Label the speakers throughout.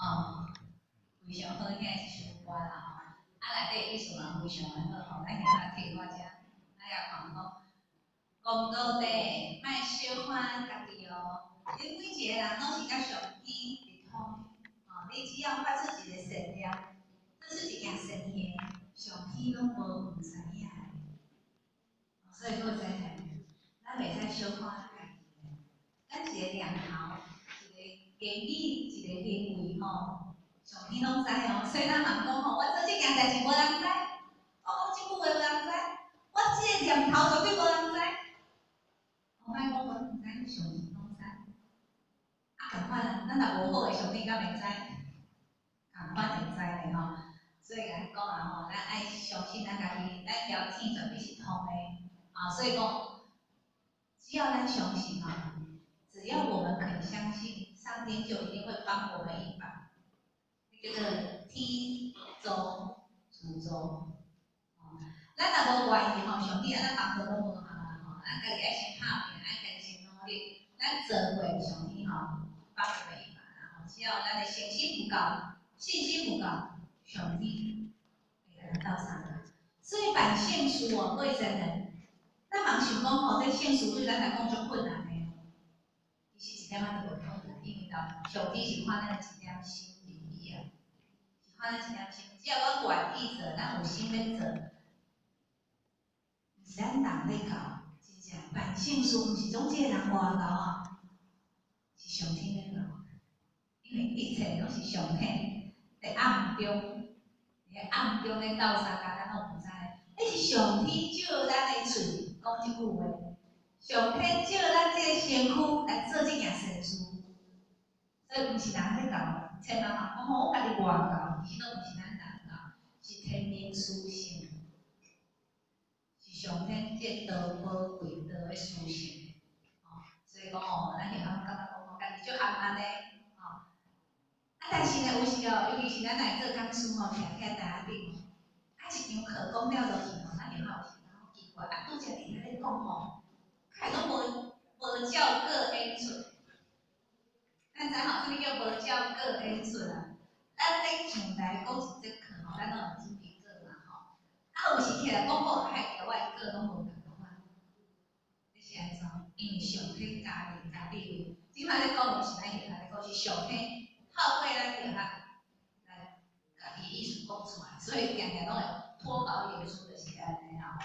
Speaker 1: 哦，非常好听的一首歌啦吼，内底意思嘛非常的好吼，咱今仔听我遮，咱也看吼，公道地莫小看家己哦，因每一个人拢是甲上天伫通的，哦，你只要发出一个善念，这是一件善行，上天拢无唔知影的，所以各位知影，咱袂使小看家己，咱一个念头，一个言语，一个行为吼。上天拢知哦，所以咱嘛讲吼，我做即件代志无人知，我讲即句话无人知，我即个念头绝对无人知。我莫讲我唔知，上天拢知。啊，共款，咱若无好诶，上天敢会知？共款会知诶吼。所以来讲啊吼，咱爱相信咱家己，咱条天绝对是通诶。啊，所以讲，只要咱相信哈，只要我们肯相信，上天就一定会帮我们一把。这个天走苏州。咱若无愿意吼，上帝安怎帮助都无效啦吼，咱家己爱先拍拼，爱家己先努力，咱做过上帝吼帮助袂一般啦吼。只要咱的信心不够，信心不够，上帝会甲咱斗相共。所以办圣事哦，各位真人，咱茫想讲吼，这圣事对咱来讲足困难的哦，其实一点仔都无困难，因为上帝是看咱一点心而已啊，是看咱一点心。只要我愿意做，咱有心要做。是咱人咧搞，真正办圣事，毋是总一个人外搞啊，是上天咧搞。因为一切拢是上天在暗中，在暗中咧斗相共，咱拢毋知。迄是上天借咱的嘴讲即句话，上天借咱这个身躯来做这件善事，所以毋是人咧搞。千万人讲吼，我家己外搞，其实都毋是咱人搞，是天命殊胜。上天这道宝贵道的殊胜，所以讲哦，咱有通感觉讲，家己足含安尼，但是呢，有时候，尤其是咱来做工事吼，徛徛台顶，一场课讲了落去吼，咱有时候奇怪，拄则伫遐咧讲吼，开拢无照过演出，咱知吼，什么叫无照过演出啊？咱咧上台讲一节课吼，咱拢有准备过嘛吼，有时起来讲好，海条我的课拢无共款，这是安怎？因为上天加力加力位，即摆咧讲毋是咱现在咧讲，是上天透过咱着来家己意思讲出来，所以定定拢会脱稿演出就是安尼啦吼。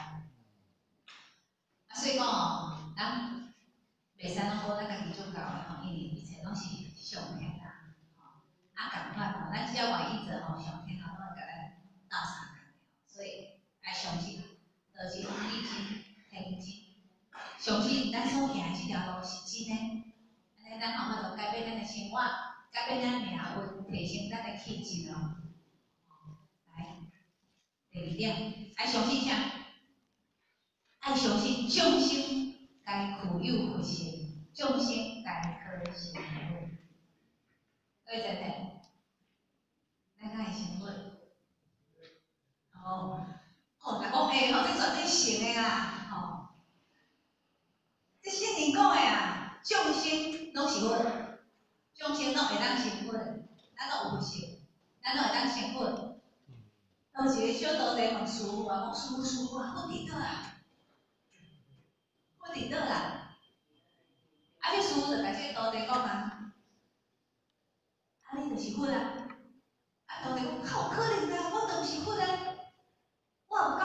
Speaker 1: 所以讲吼，咱袂使拢讲咱家己做到的吼，因为一切拢是上天啦。共款吼，咱只要愿意做吼，上天吼拢会甲咱斗相共。所以爱相信，就是地心天经。相信咱所行的这条路是真的，安尼咱后尾就改变咱的生活，改变咱的命运，提升咱的气质哦。来，第二点，爱相信啥？爱相信众生该具有佛性，众生该可成佛。各位真的，咱该会成佛。哦，若讲诶吼，这绝对成的啦，吼。这圣人讲的啊，众生拢是佛，众生拢会当成佛，咱拢有佛性，咱拢会当成佛。有一个小徒弟问师傅啊，讲师傅啊，佛伫倒啊？佛伫倒啦？啊，这师傅就甲这个徒弟讲啊，啊，你就是佛啊？啊，徒弟讲，较有可能啦，我著是佛啊，我有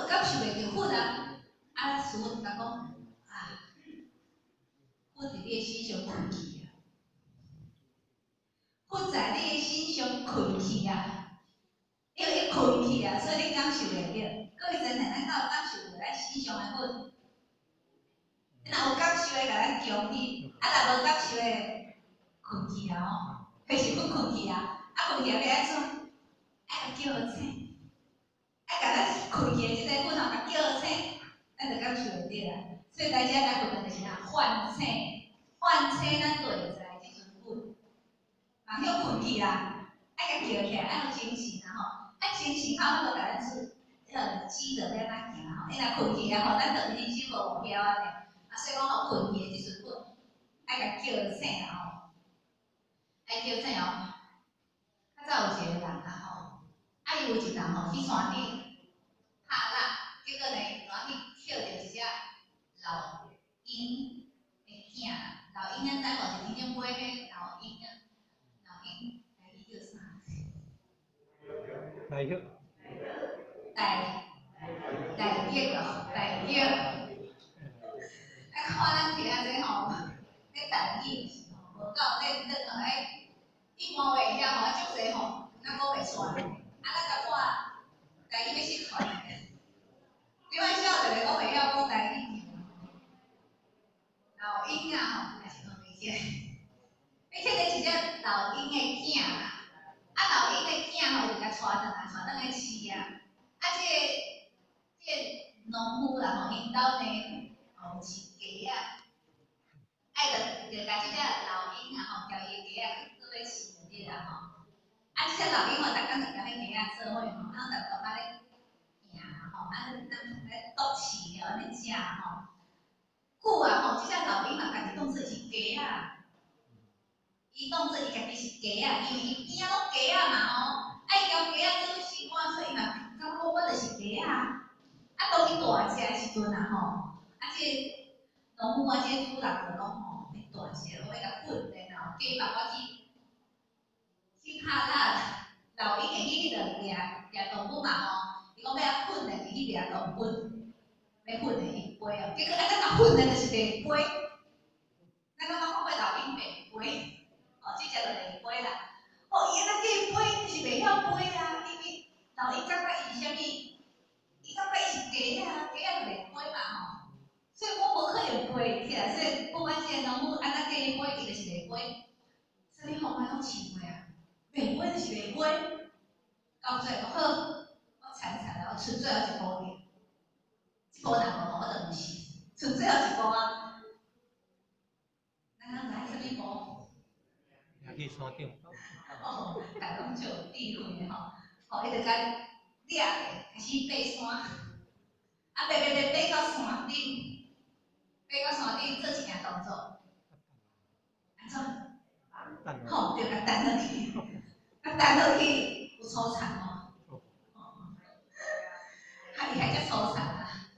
Speaker 1: 感受袂着佛啊。啊，师傅就甲讲啊，佛伫你的心上困去啊，佛在你的心上困去啊。因为伊困去啊，所以你感受袂着。各位真诶，咱敢有感受着咱心上诶佛？你若有感受诶，甲咱强起；啊，若无感受诶，困去啊吼，迄是佛困去啊。啊，困去啊要安怎？爱甲叫醒，爱甲咱困去诶即个佛吼，甲叫醒，咱就感受会着啦。所以大家来学的就是啥？唤醒，唤醒咱内在即阵佛。人许困去啦，爱甲叫起来，爱有精神啊吼。啊，精神好，我就甲咱指着要哪行吼。伊若困去啊吼，咱就人生无目标安尼。啊，所以讲吼，困去的即阵佛，爱甲叫醒啊吼，爱叫醒哦。较早有一个人啊吼，啊伊有一人吼去山顶拍蜡，结果呢，山顶捡着一只老鹰的囝啦。老鹰咱知无？就是恁种买迄老鹰啊，老鹰来去叫啥？
Speaker 2: 大约，
Speaker 1: 大约哦，大约。啊，看咱听这吼，迄大约是吼，无够认真吼，一般袂晓吼，足济吼，咱讲袂出来。啊，咱甲看，大约要识看。你莫晓得咧，讲袂晓讲大约。老鹰啊吼，还是讲袂晓。你摕着一只老鹰的囝啦。啊，老鹰的囝吼就甲带转来饲啊。啊，这个农夫啦吼，因兜呢吼饲鸡啊，就甲这只老鹰啊吼，交伊的鸡啊，做伙饲就对啦吼。啊，这老兵吼，大家就甲迄鸡仔做伙吼，咱就都安尼行吼，咱咧剁饲了，安尼食吼。久啊吼，即只老兵嘛，家己当做是鸡啊，伊当做伊家己是鸡啊，因为伊边仔拢鸡啊嘛吼，爱交鸡仔做生活，所以嘛，感觉我就是鸡啊。啊，当伊大只的时阵啊吼，啊这农夫啊，这主人就讲吼，你大只，我要甲训练哦，叫伊爸爸去拍啦。老鹰会去迄掠动物嘛吼，伊讲要啊训练伊去掠动物，要训练伊飞哦，结果啊，咱甲训练就是袂飞，咱刚刚看过老鹰袂飞，哦，即只就袂飞啦。哦，伊安那叫伊飞，就是袂晓飞啊，因为老鹰感觉伊是啥物？伊感觉伊是鸡啊，鸡啊就袂飞嘛吼，所以我无可能飞起来，所以不管这个动物安那叫伊飞，伊就是袂飞。所以后摆拢试过啊，袂飞就是袂飞，到最后好，我惨了，我剩最后一步呢，这步若无吼，我就毋是，剩最后一步啊。咱知啥物步？
Speaker 2: 也去山顶。
Speaker 1: 哦，大拢就有智慧的吼，吼，伊就甲掠咧，开始爬山，啊，爬到山顶，爬到山顶做一件动作，安怎？吼，对，甲弹落去，甲弹落去有粗残哦，较厉害才粗残啊！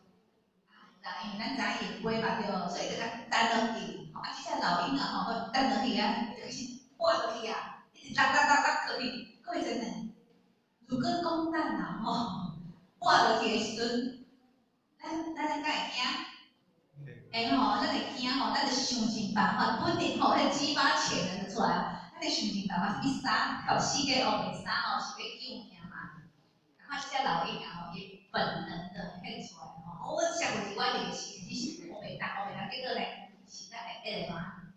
Speaker 1: 啦，因为咱知伊会飞嘛对，所以就甲弹落去。啊，即只老鹰啊吼，弹落去啊，伊就是滑落去啊，一直落落去。各位真的，如果讲咱啊吼，滑落去的时阵，咱敢会惊？会吼，咱会惊吼，咱就想尽办法，本来吼，迄鸡巴潜能就出来了。咱得想尽办法，去杀，靠死个乌白杀吼，是要救命嘛。啊，即只老鹰啊吼，伊本能的现出来吼。我想过是我练习，其实乌白打乌白打，结果咧，是咱会会嘛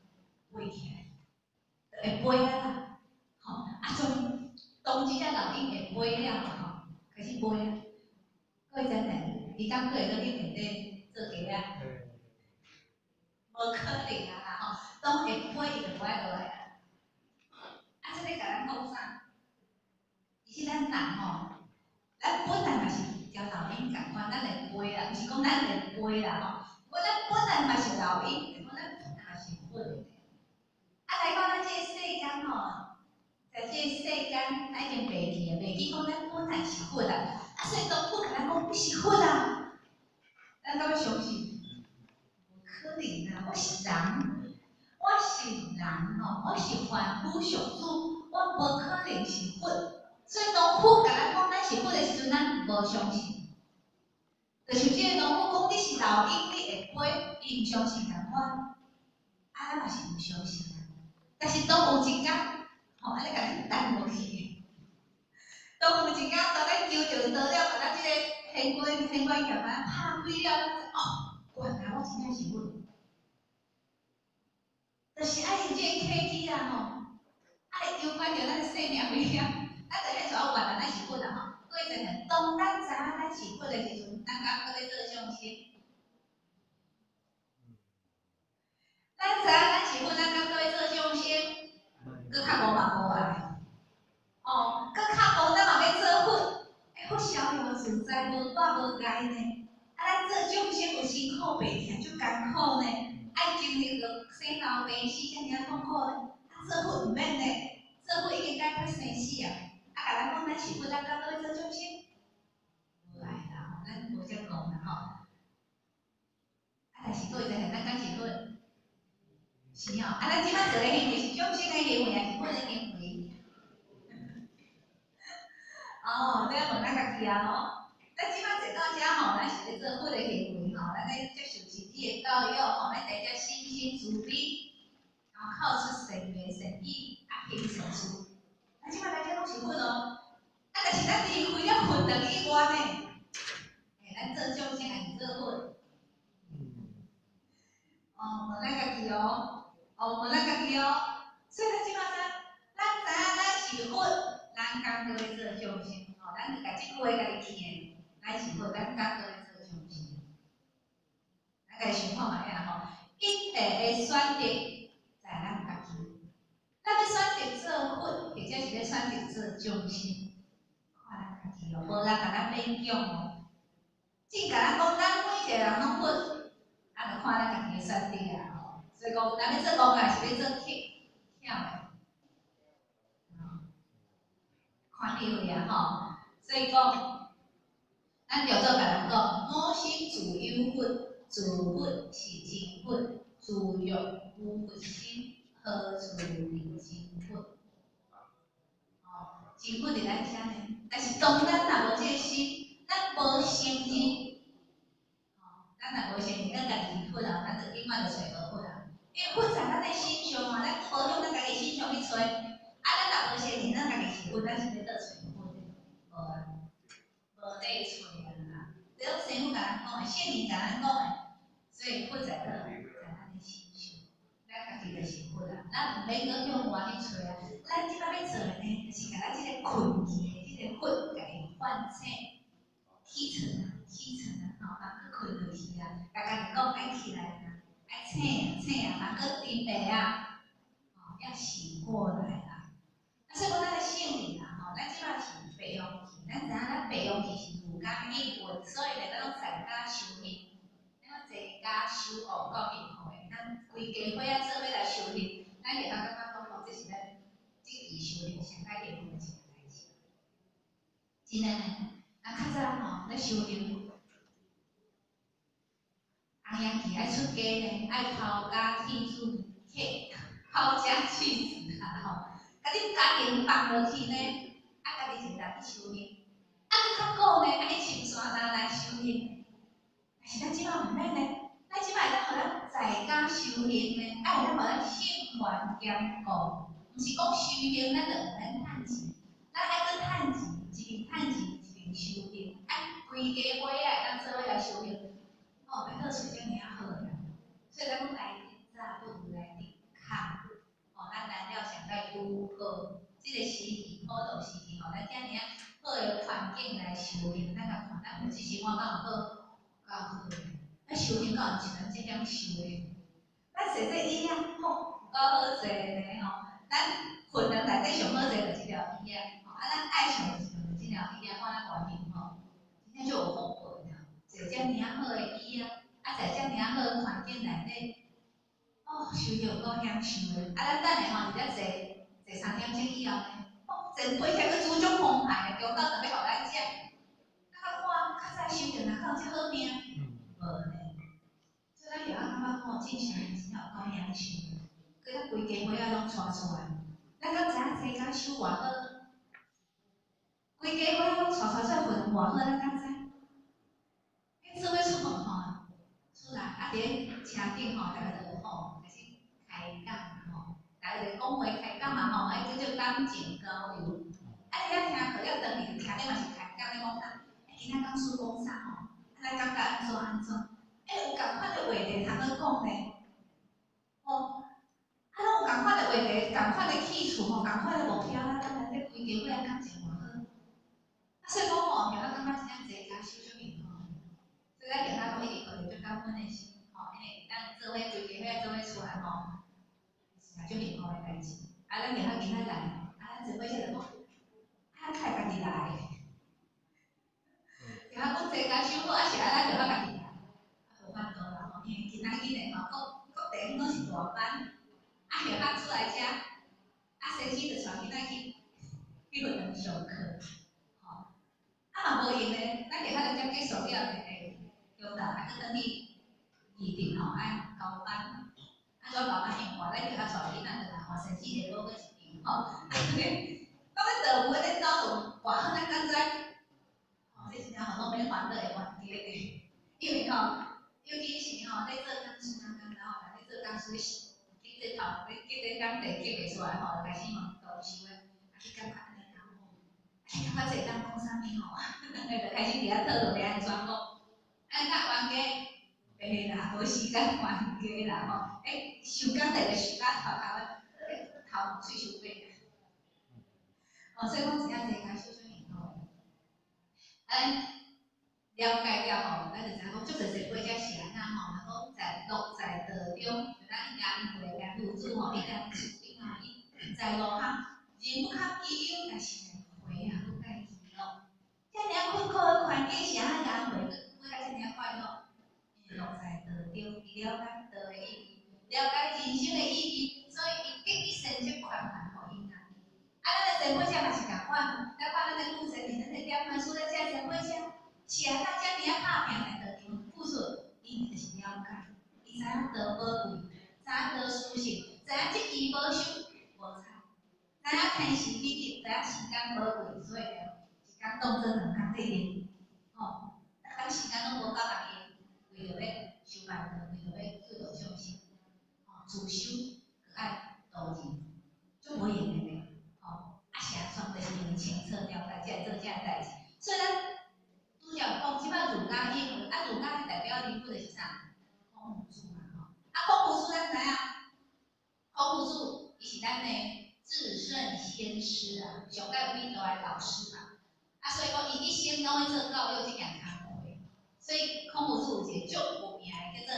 Speaker 1: 飞起来，会飞啊。吼，啊从当即只老鹰会飞了吼，开始飞啊。各位真的，伊敢过会到你面顶做鸡啊？无可能啊啦吼，当会飞伊就不爱落来啊。啊，这个甲咱讲啥？其实咱人吼，咱本来嘛是条老鹰共款，咱会飞啦，毋是讲咱会飞啦吼。不过咱本来嘛是老鹰，不过咱本来嘛是飞的。啊，来到咱这个世间吼，在这个世间，咱已经袂记啊，袂记讲咱本来是佛啦。啊，所以动物甲咱讲你是佛啦，咱敢要相信？可能啊，我是人，我是人吼，我是凡夫俗子，我无可能是佛。所以农夫甲咱讲咱是佛的时阵，咱无相信。就是即个农夫讲你是老鹰，你会飞，伊毋相信共款，啊，咱嘛是毋相信啊。但是当有一天，吼，安尼甲咱弹落去，当有一天，当咱求着得了，把咱即个天官剑啊拍开了，哦，原来我真正是佛。就是爱用这个契机啊吼，爱有关着咱生命力量，咱就迄阵原来咱是佛啊吼。各位真的，当咱知影咱是佛的时阵，咱敢搁咧做相信？咱知影咱是佛，咱敢搁咧做相信？搁较无嘛无啊。哦，搁较无咱嘛要做佛，佛逍遥自在，无挂无碍呢。啊，咱做众生有辛苦白疼，就艰苦呢。爱经历着生老病死，遮尔痛苦呢。啊，做佛毋免呢，做佛已经解决生死啊。啊，甲咱讲咱是佛，咱敢搁咧做众生？无爱啦，咱无遮讲啦吼。啊，但是各位知影，咱敢是佛？是哦。啊，咱即摆做诶行为是众生诶行为，还是佛诶行为？哦，你要问咱家己啊吼。咱即摆坐到遮吼，咱是咧做佛诶行为吼，咱咧接受真理诶教育吼，咱第一心心慈悲，然后靠出善言善意，啊行善事。咱即摆大家拢是佛哦，啊，但是咱离开了佛堂以外呢，咱做众生还是做佛？哦，问咱家己哦，问咱家己哦。所以咱即摆咱知影咱是佛，咱敢搁咧做众生？吼，咱就甲即句话家己记。咱是佛，咱敢搁咧做众生？咱家己想看觅影吼，一切的选择在咱家己。咱要选择做佛，或者这是要选择做匠心，看咱家己哦，无人甲咱勉强哦。只甲咱讲，咱每一个人拢本，啊，就看咱家己的选择啊吼。所以讲，咱要做公家是要做忝的，看体会啊吼。所以讲，咱着做甲人讲，我心自有份，自份是真份，自欲无份心，何处觅真份？哦，真份伫咱遮呢，但是当咱若无这个心，咱无诚真。咱若无先咱家己混啊，咱就永远就找无混啊。因为混在咱的心上啊，咱无向咱家己心上去找，啊，咱若无先认咱家己是混，咱是要倒找混的，无啊，无得找啊啦。只要师傅甲咱讲的，圣人甲咱讲的，所以混在倒，在咱的心上，咱家己就是混啊，咱毋免搁向外去找啊。咱即摆要做的呢，就是甲咱即个困去的即个混，家己唤醒。起床啊，起床啊，吼，人去困落去啊，甲家己讲爱起来啊，爱醒啊，醒啊，人去顶白啊，吼，要醒过来啦。啊，所以讲咱的性命啊，吼，咱即摆是白羊期，咱知影咱白羊期是儒家应运，所以咧，咱拢在家修行，咱拢在家修学到幸福的，咱规家伙仔做伙来修行，咱就感觉讲吼，这是咱积极修行上解幸福的一件代志。真诶呢。啊，较早吼，咧修行，红阳期爱出家呢，爱抛家弃子，抛家弃子啦吼，甲恁家庭放落去呢，啊，家己一人去修行，啊，佫较久呢，爱去深山来修行。但是咱即摆毋免呢，咱即摆会当互咱在家修行呢，爱会当互咱性愿兼顾，毋是讲修行咱就毋免趁钱，咱爱去趁钱，一边趁钱。修行，啊，规家伙仔会当做伙来修行，哦，袂好找遮尔啊好啦。所以咱讲来早不如来日较，哦，咱来了上该拄好，即个时期普渡时期，吼，咱遮尔啊好的环境来修行，咱甲看，咱有即生活敢有好，够好。咱修行敢有像咱即点修的？咱坐这椅啊，吼，够好坐呢吼。咱混人内底上好坐就即条椅啊，吼，啊，咱爱上就即条椅啊，看咱外面吼，真正就有福报了。坐遮尔啊好的椅啊，啊，在遮尔啊好的环境内底，哦，修行有够享受的。啊，咱等下吼，伫遮坐3点钟以后呢，哦，坐飞起去煮种澎湃的，中昼就要互咱食。咱看较早修行哪有遮好命？无呢。所以咱就感觉讲，正常人真正有够享受。佮咱规家伙仔拢带出来，咱敢知影在家修偌好？规家伙仔拢带出来混偌好，咱敢知？迄做伙出门吼，出来啊，伫车顶吼，大家就吼开始开讲吼，大家就讲话开讲嘛吼，哎，叫做感情交流。啊，你遐听课了，当面车顶嘛是开讲咧讲啥？哎，今仔讲书讲啥吼？啊，咱感觉安怎安怎？哎，有共款的话题通去讲呢，吼。啊，拢有共款的话题，共款的起厝吼，共款的目标，咱内底规家伙仔感情偌好。啊，所以讲吼，让咱感觉真正在家修行吼，所以咱让咱讲一直考虑最感恩的心吼，因为咱做伙规家伙仔做伙出来吼，是嘛最幸福的代志。啊，咱让咱今仔来，啊，咱做伙即个讲，啊，开家己来。然后讲在家修好，啊是啊，咱就咱家己来，啊，无法度啦吼，因为今仔日呢吼，各地拢是大班。啊，许他出来遮，啊，先生就带囡仔去互人上课，吼。啊嘛无用咧，咱许他就将结束了咧，中昼啊，去转去二定吼，爱交班，啊，做交班用话，咱许他带囡仔就来，吼，先生就落去一场，吼。啊，到尾倒有咧走动，偌好咱敢知？吼，这真正吼拢免烦恼的环节咧，因为吼，尤其是吼，在做工书啊，然后来做工书时。这头，记得讲地记袂出来吼，就开始问导师诶，啊，你感觉安尼敢好？啊，感觉这当讲啥物吼？就开始伫遐讨论要安怎讲？安甲冤家，袂啦，无时间冤家啦吼。收工大家收甲头喙收尾。哦，所以讲真正在家修修行吼，了解了吼，咱就知影讲，足侪侪过遮是安怎吼，若讲在落在道中，就咱严会严女子吼，伊在出顶吼，伊在路哈，人不较基友，但是花啊，不介意咯。遮尔困苦的环境是安怎花，花甲遮尔快乐？因为落在道中，伊了解道的意义，了解人生的意义，所以伊极力成就宽宽互因啊。咱的生活者嘛是共款，咱看咱的故事，咱的点分数，咱遮生活者，是啊，咱遮尔打拼在道中付出，伊就是了解，伊知影道宝贵，知影道殊胜，知影积极保守无差，知影天时地利，知影时间宝贵，所以一天当做两天对应，吼，咱时间拢无够家己，为着要修办道，为着要做到众生，吼，自修爱度人，足无用的咧，吼，是安怎？就是因为清澈了解，才会做遮个代志。所以咱拄则讲，即摆儒家因为儒家代表人物就是啥？孔夫子嘛，吼，孔夫子咱知影，孔夫子伊是咱的至圣先师啊，上界伟大的老师嘛。所以讲伊一生拢在做教育这件工课，所以孔夫子有一个足有名的叫做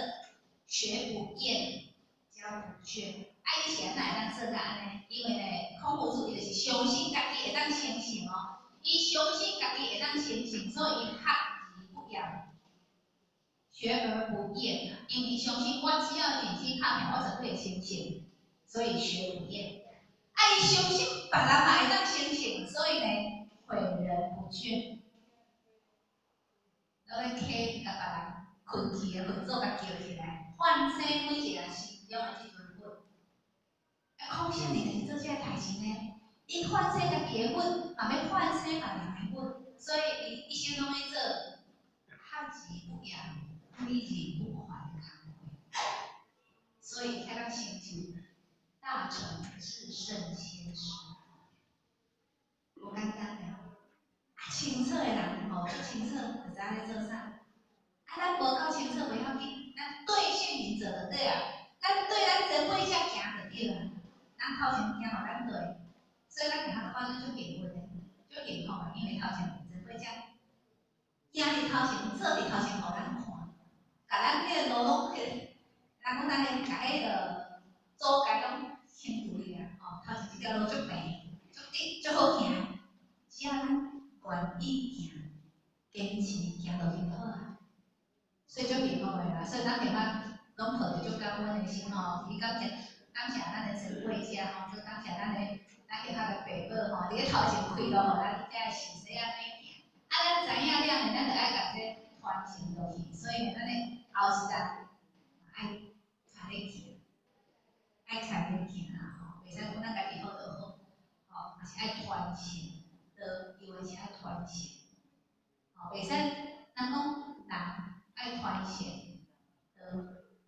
Speaker 1: 学不厌，教不倦。伊是安怎会当做甲安尼？因为呢，孔夫子伊就是相信家己会当成圣哦，伊相信家己会当成圣，所以伊学而不厌，学而不厌啊。因为伊相信我只要认真打拼，我就可以成圣，所以学不厌。伊相信别人嘛会当成圣，所以呢，诲人不倦。落去溪，甲别人困去的分组甲叫起来，唤醒每一个人心中的即尊本。孔圣人就是做这个代志呢，伊唤醒家己的本，嘛要唤醒别人的本，所以伊一生拢在做学而不厌、挥而不还的工课，所以才能成就大成至圣先师。无简单的，清澈的人吼，足清澈，就知影咧做啥。咱无够清澈袂要紧，咱对现行者就对啊。咱对咱真会遮行就对啊。咱头前行互咱对，所以咱行就发生足幸运的，足幸福的，因为头前真会遮行伫头前，做伫头前互咱看，甲咱迄个路拢人讲咱咧甲迄个阻界拢清除去啊。哦，头前一条路足平、足直、足好行，只要咱愿意行，坚持行落去就好啊。所以足幸福的啦，所以咱平常拢抱着足感恩的心吼，伊感谢咱的神贵者吼，就感谢咱其他的爸母吼，伫咧头前开路，互咱遮个后世安尼行。咱知影了呢，咱就爱甲这传承落去，所以咱的后世人爱开咧行，爱开咧行啦吼，袂使讲咱家己好就好，吼，也是爱传承，就因为是爱传承，吼，袂使咱讲人。爱传承，也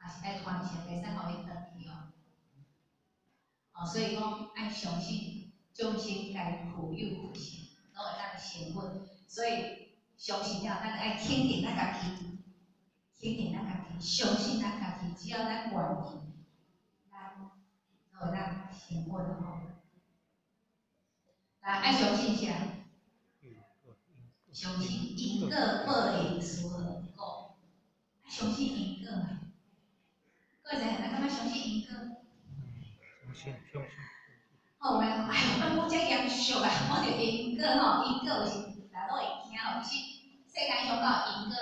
Speaker 1: 是爱传承，袂使互伊断去哦。所以讲爱相信众生该富有福性，拢会当成稳。所以相信了，咱爱肯定咱家己，肯定咱家己，相信咱家己，只要咱愿意，咱就会当成稳吼。来，爱相信啥？相信因果报应如何果？相信因果啊！各位咱感觉相信因果？
Speaker 2: 相信。
Speaker 1: 好诶，哎呦，咱讲遮严肃啊！我着因果吼，因果有时人都会惊吼，其实世界上讲因果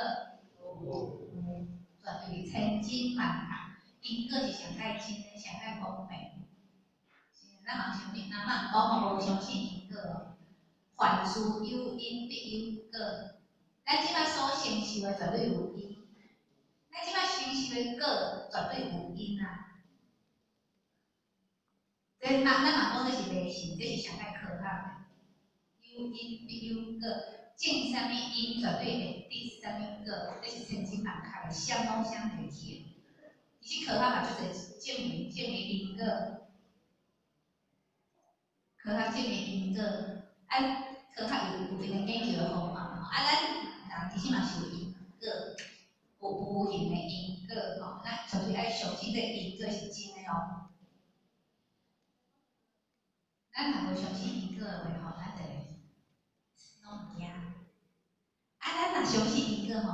Speaker 1: 绝对千金万银，因果是上界真诶，上界方便。咱嘛相信，咱嘛讲吼无相信因果，凡事有因必有果。咱即摆所承受诶，绝对有因。咱即摆承受的果绝对有因啊！这咱嘛讲这是迷信，这是上界科学的。有因必有果，种啥物因绝对会得啥物果，这是千真万确的，相拢相提起。其实科学嘛，就是证明因果，科学证明因果。科学有一个研究的方法嘛，咱人其实嘛是有因果。有无形的因果吼，咱绝对爱相信这因果是真的哦。咱若无相信因果的话吼，咱就拢惊。咱若相信因果吼，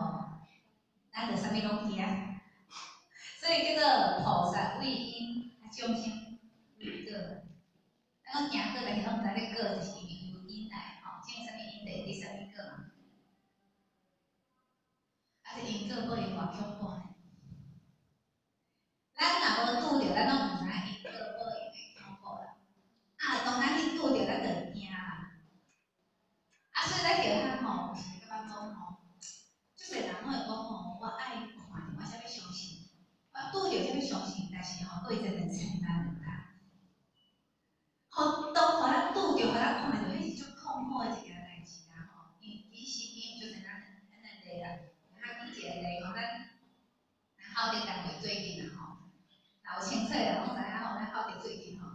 Speaker 1: 咱就啥物拢惊。所以叫做菩萨为因，众生为果。咱讲行过，但是拢毋知咧过，就是因为有因来吼，即个啥物因地第啥物果嘛？啊，这因果报应偌恐怖呢？咱若无拄着，咱拢毋知因果报应的恐怖啦。啊，当咱去拄着，咱就会惊啦。啊，所以咱叫咱吼，有时感觉讲吼，即个人拢会讲吼，我爱看着，我才要相信。我拄着才要相信，但是吼，对真的承担唔大。吼，当互咱拄着，互咱看着，迄是足痛苦的一件代志啦吼。因为其实伊有足侪咱例啦，啊，举一个例吼，咱校长单位最近啊吼，有清楚啦，拢知影吼，咱校长最近吼，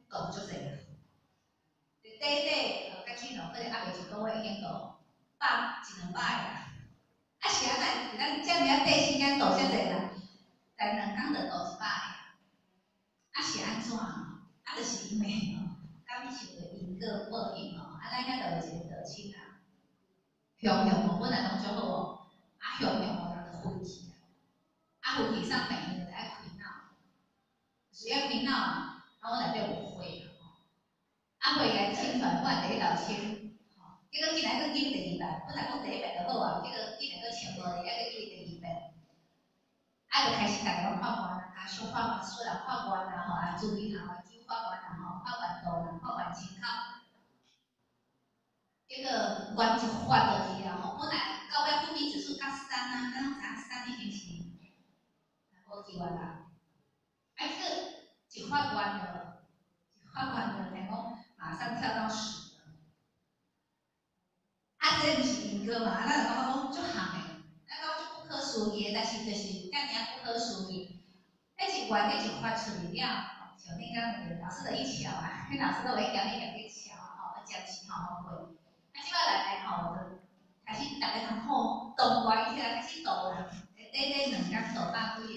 Speaker 1: 动足侪啦。短短甲去咯，可能还袂一个月已经到100-200个啦。啊是啊，咱遮尔啊短时间倒遮侪啦，才2工就倒100个。啊是安怎？啊，就是因为吼，感受着因果报应吼，啊，咱遐就有一个道亲啊，雄雄吼，本来拢足好哦，啊雄雄吼人就飞去啊，啊飞去上病院就爱开脑，是要开脑啊，啊我内底有火啦吼，啊火来清出来，我第一道清，吼，结果竟然佫进第二遍，本来讲第一遍就好啊，结果竟然佫清无哩，还佫进第二遍。啊，就开始大家拢法官啊，小法官、小人法官啊，吼啊，主任啊，纠法官啊，吼，法官大人、法官清口，结果原一发落去啊，吼，本来到尾负面指数到3啊，咱拢知影3已经是无救啊啦，啊，这个一法官的，法官的来讲，马上跳到10了，啊，这毋是因果嘛，咱就感觉讲足项的，咱感觉足不可思议，但是就是遮尔不可思议。迄一原迄一发出去了，像恁讲老师就去瞧啊，迄老师都会讲你去瞧啊，吼，暂时吼会。啊，即摆来吼，就开始大家通好动员起来，开始倒人，短2工倒100几个，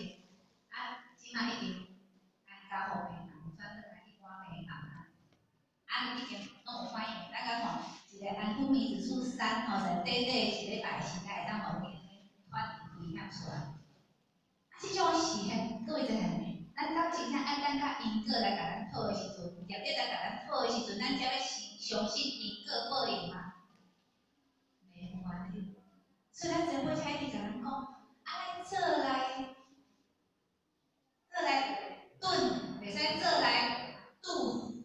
Speaker 1: 啊，即摆已经安家好平人，转转来去关平人啊，啊，已经拢有反应，咱讲吼，一个安富米指数3吼，在短一礼拜时间会当互你发危险出来。即种是各位知影，咱当真正按咱甲因果来甲咱讨的时阵，业力来甲咱讨的时阵，咱才要相信因果报应嘛？袂有关系。所以咱前辈才一直甲咱讲，啊，咱做来蹲，袂使做来拄，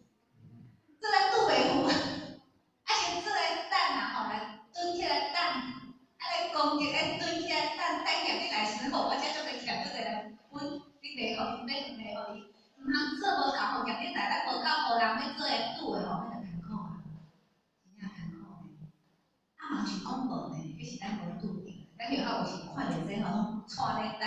Speaker 1: 做来拄袂赴，啊，先做来等啊吼，来蹲起来等，啊，来攻击，蹲起来等，等业力来时候，我才做个强做来。你袂互伊，你袂互伊，毋通做无够好，业力来，咱无够好人要做会拄的吼，那就艰苦啊，真正艰苦呢。啊，嘛是讲无呢，迄是咱无拄着，咱就还有是看着这吼，拢带咧咱，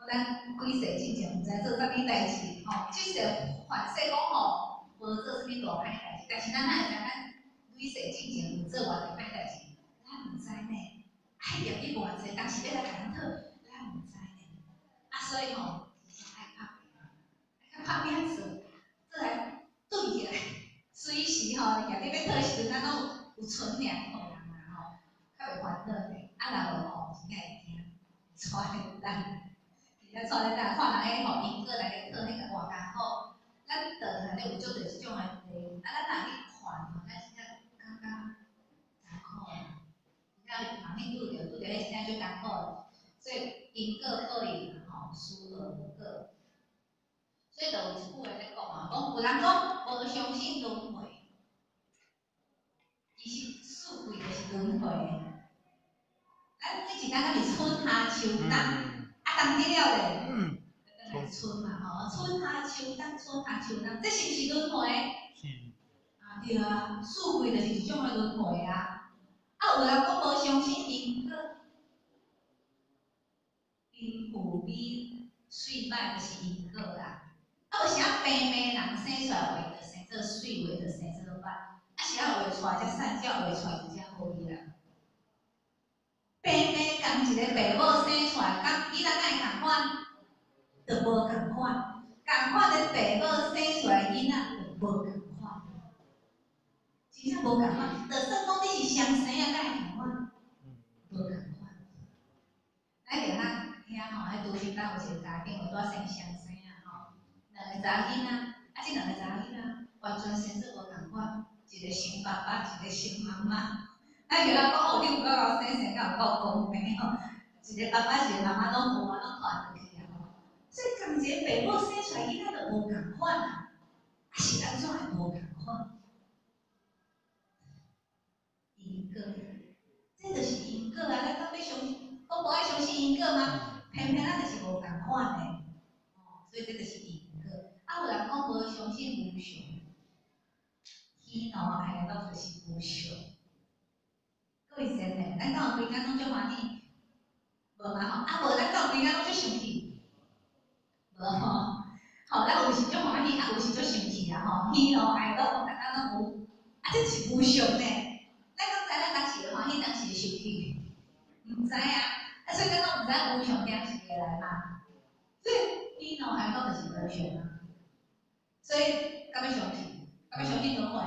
Speaker 1: 咱几世之前毋知做啥物代志，吼，即世凡世讲吼，无做啥物大歹代志，但是咱哪会知咱几世之前有做偌济歹代志，咱毋知呢。哎，业力偌济，当时要来甲咱讨，咱毋知呢。啊，所以吼，其实爱拍拼，爱拍拼做，做来对起来，随时吼，业力要讨时阵，咱拢有存粮互人啦吼，较袂烦恼的。啊，若无吼，真正会惊，带咧等，真正带咧等，看人迄吼因果来咧讨迄个偌艰苦，咱道内底有足侪即种诶例，啊，咱若去看吼，咱真正感觉艰苦啦，真正人去拄着，迄真正足艰苦的。所以因果报应吼，殊而不果。所以就有一句话咧讲嘛，讲有人讲无相信轮回，其实四季就是轮回。咱这一单是春夏秋冬，啊，冬天了咧，就来春嘛吼，春夏秋冬，春夏秋冬，这是毋是轮回？是。啊，对啊，四季就是一种诶轮回啊。啊，有人讲无相信因果。因有美水歹就是因果啦。啊，有时啊病病人生出来话，就生做水，话就生做歹。啊，是啊画出来才善鸟，画出来就才好伊啦。病病共一个爸母生出来，甲囡仔哪会共款？就无共款。共款的爸母生出来囡仔就无共款。真正无共款，就算讲你是双生啊，哪会共款？无共款。咱就咱。遐吼，迄都市单有一个家庭，有带生双生啊吼，2个查囡仔，啊，即2个查囡仔完全性质无共款，一个想爸爸，一个想妈妈。咱有人讲哦，你有够老生性，敢有够公平吼？一个爸爸，一个妈妈拢无啊，拢看落去啊吼。所以同一个爸母生出来囡仔就无共款啊，是安怎会无共款？因果，这就是因果啊！咱到底相信，都无爱相信因果吗？偏偏咱就是无共款的，哦，所以这就是因果。啊，有人讲无相信无常。喜怒哀乐就是无常，各位先生，咱讲规工拢足欢喜，无嘛吼？啊无咱讲规工拢足生气，无吼？吼，咱有时足欢喜，啊有时足生气啊吼。喜怒哀乐，大家拢有，啊这是无常呢。咱讲知咱当时会欢喜，当时会生气，毋知啊。啊所以咱讲毋知无常点是会来嘛？所以喜怒哀乐就是无常啊。所以敢要相信，敢要相信轮回。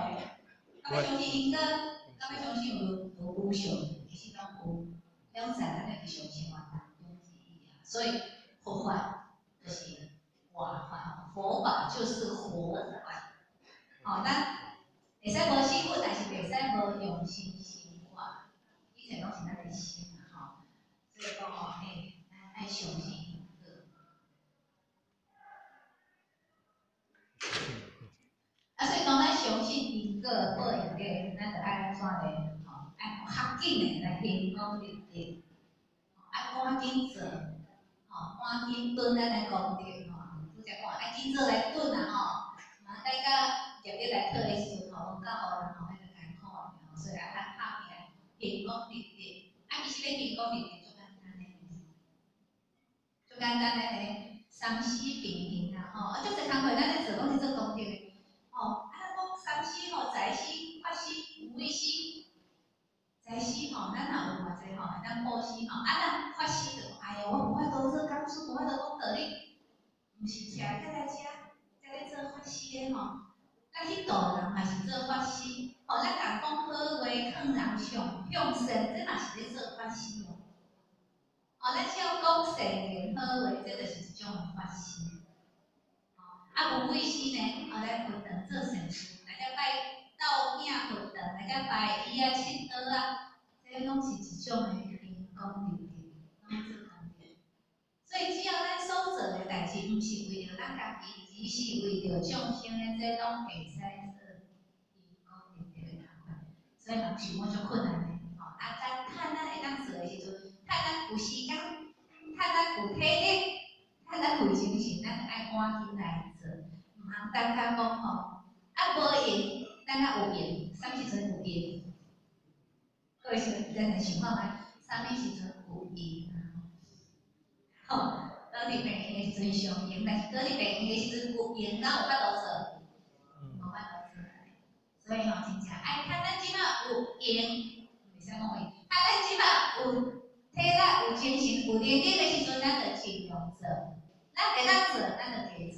Speaker 1: 我相信因果，我要相信有无常，其实拢有，两者咱的日常生活当中之一啊。所以佛法就是活法，佛法就是活法。好，咱会使无辛苦，但是袂使无用心生活。以前拢是咱的心啊，吼。所以讲吼，咱爱相信因果。啊，所以讲咱相信因果报应嘅，咱就爱安怎咧？吼，爱较紧诶来行功立德，爱赶紧做，吼，赶紧蹲咱诶功德，吼，拄则讲爱紧做来蹲啊，吼，嘛等到入日来讨诶时阵，吼，讲到人吼，迄个艰苦啊，所以爱拍拼行功立德，啊，其实咧行功立德足简单诶，足简单诶，三思平衡啊，吼，啊，足侪工课咱咧做，拢是做功德诶。哦，啊，讲三思吼，财思、法思、无畏思。财思吼，咱若有偌济吼，咱布施吼，啊，咱法思就，哎哟，我无法度做讲书，无法度讲道理，毋是徛才来遮，才咧做法施诶吼。咱去度人嘛是做法施，吼，咱甲讲好话，劝人向善，这嘛是咧做法施哦。哦，咱只要讲善言好话，这就是一种法施。啊，无畏心呢，来佛堂做善事，大家拜道囝佛堂，大家拜伊啊、佚佗啊，这拢是一种的行功立德，拢做功德。所以只要咱所做的代志，毋是为着咱家己，只是为着众生的，这拢会使做行功立德的行为。所以人想要足困难的，吼，啊，咱趁咱会当做的时阵，趁咱有时间，趁咱有体力。咱有精神，咱爱赶紧来做，毋通等甲讲吼，啊无用，等甲有用，啥时阵有用？各位是真诶想看觅，啥物时阵有用啊？吼，倒伫病院诶时阵上用，但是倒伫病院诶时阵有用，敢有法度做？无法度做。所以吼，真正爱趁咱即马有用，袂使讲话，趁咱即马有体力、有精神、有能力诶时阵，咱就尽量做。咱会当做，咱就加做，